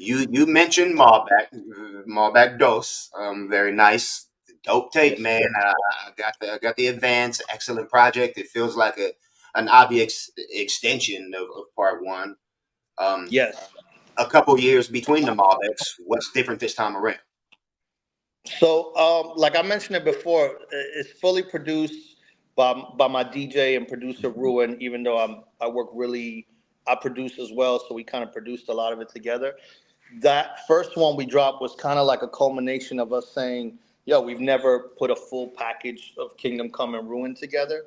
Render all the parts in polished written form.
You mentioned Malbec Dose. Very nice, dope tape, Yes, man. sir. I got the Advance, excellent project. It feels like an obvious extension of part one. Um, Yes. a couple years between the Malbecs. What's different this time around? So, like I mentioned it before, it's fully produced by my DJ and producer Ruin. Even though I work really, I produce as well, so we kind of produced a lot of it together. That first one we dropped was kind of like a culmination of us saying, "Yo, we've never put a full package of Kingdom Come and Ruin together."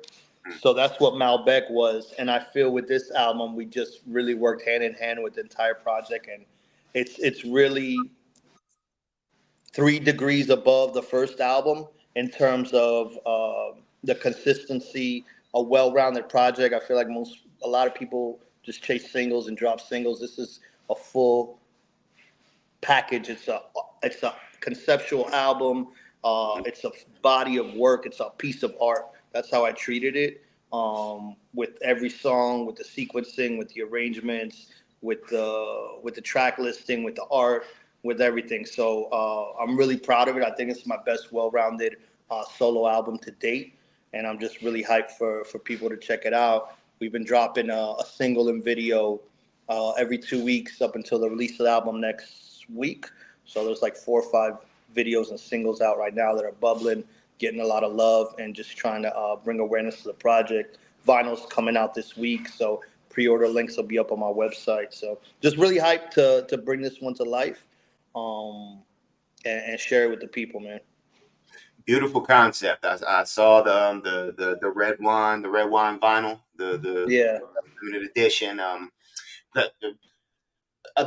So that's what Malbec was, and I feel with this album we just really worked hand in hand with the entire project, and it's really 3 degrees above the first album in terms of the consistency, a well-rounded project. I feel like a lot of people just chase singles and drop singles. This is a full package. It's a conceptual album. It's a body of work. It's a piece of art. That's how I treated it. With every song, with the sequencing, with the arrangements, with the track listing, with the art, with everything. So I'm really proud of it. I think it's my best well-rounded solo album to date, and I'm just really hyped for people to check it out. We've been dropping a single and video every 2 weeks up until the release of the album next week. So there's like 4 or 5 videos and singles out right now that are bubbling, getting a lot of love, and just trying to bring awareness to the project. Vinyl's coming out this week, so pre-order links will be up on my website. So just really hyped to bring this one to life, um, and share it with the people, man. Beautiful concept. I saw the red wine vinyl, the Yeah. limited edition. The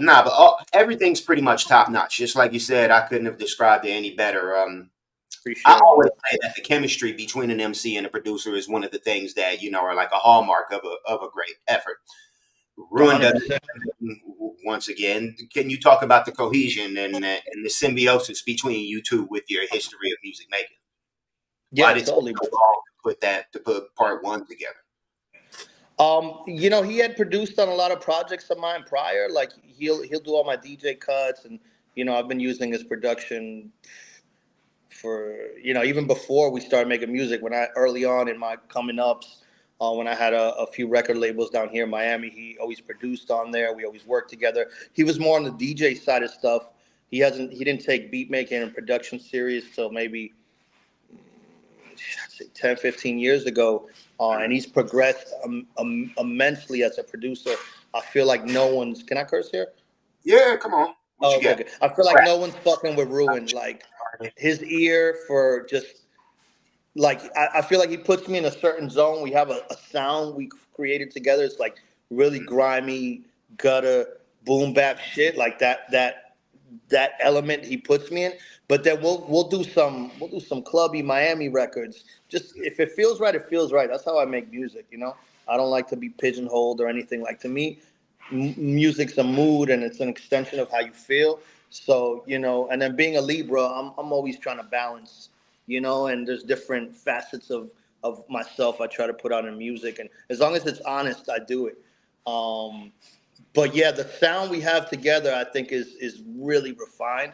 nah, but everything's pretty much top notch. Just like you said, I couldn't have described it any better. I Appreciate it, always brother. say that the chemistry between an MC and a producer is one of the things that are like a hallmark of a great effort. Ruin does 100%. it once again. Can you talk about the cohesion and the symbiosis between you two with your history of music making? Why Yeah, did it take totally, so bro. long to put part one together? He had produced on a lot of projects of mine prior. Like he'll do all my DJ cuts, and I've been using his production for even before we started making music. When I early on in my coming ups, when I had a few record labels down here in Miami, he always produced on there. We always worked together. He was more on the DJ side of stuff. He didn't take beat making and production serious till maybe I'd say 10, 15 years ago. And he's progressed immensely as a producer. I feel like no one's. Can I curse here? Yeah, come on. What Oh, you okay, got? okay. I feel like no one's fucking with Ruin. Like his ear for just like I feel like he puts me in a certain zone. We have a sound we created together. It's like really grimy gutter boom bap shit like that element he puts me in. But then we'll do some clubby Miami records. Just if it feels right, it feels right. That's how I make music. I don't like to be pigeonholed or anything. Like to me, music's a mood and it's an extension of how you feel. So and then being a Libra, I'm always trying to balance. And there's different facets of myself I try to put out in music, and as long as it's honest, I do it. Um, but yeah, the sound we have together, I think, is really refined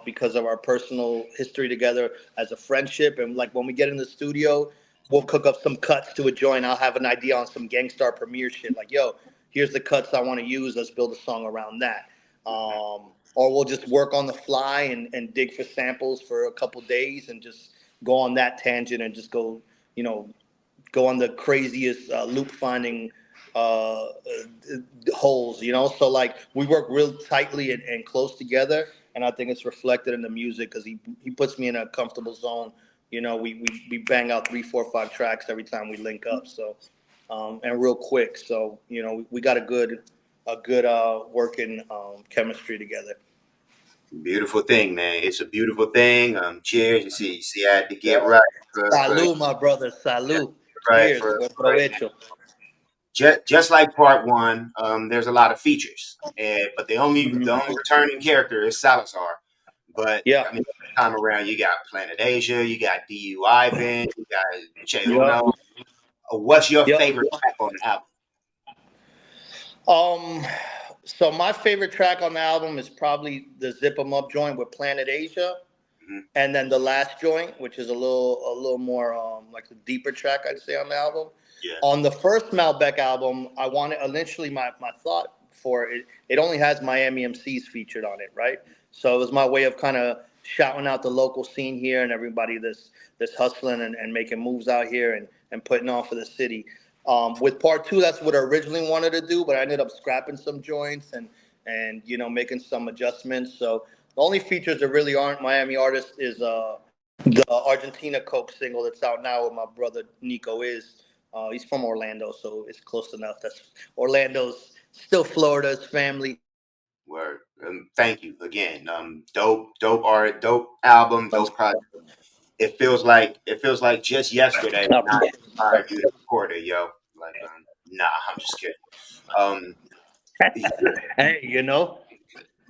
because of our personal history together as a friendship. And like when we get in the studio, we'll cook up some cuts to a joint. I'll have an idea on some Gangstar Premier shit. Like, yo, here's the cuts I want to use. Let's build a song around that. Or we'll just work on the fly and dig for samples for a couple days and just go on that tangent and just you know, go on the craziest loop finding uh, holes, So like we work real tightly and close together, and I think it's reflected in the music because he puts me in a comfortable zone. We bang out 3, 4, 5 tracks every time we link up. So and real quick. So we got a good working chemistry together. Beautiful thing, man. It's a beautiful thing. Cheers. You see, I had to get Yeah. right for Salud, my brother. Salud. right Cheers. Buen for provecho. just like part one. There's a lot of features, but the only returning character is Salazar. But Yeah. I mean, this time around, you got Planet Asia, you got DU Ivan, you got Che Yep. Uno. What's your Yep. favorite track on the album? Um, So my favorite track on the album is probably the Zip 'em Up joint with Planet Asia, Hmm. and then the last joint, which is a little more like a deeper track, I'd say, on the album. Yeah. On the first Malbec album, I wanted initially my thought for it. It only has Miami MCs featured on it, right? So it was my way of kind of shouting out the local scene here and everybody that's hustling and making moves out here and putting on for the city. With part two, that's what I originally wanted to do, but I ended up scrapping some joints and making some adjustments. So the only features that really aren't Miami artists is the Argentina Coke single that's out now with my brother Nico is. He's from Orlando, so it's close enough. That's Orlando's still Florida's family. Word. Thank you again. Dope art, dope album, dope project. It feels like just yesterday when I inspired you to record it, yo. Like, nah, I'm just kidding. Um, you're, Hey,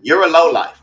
you're a low life.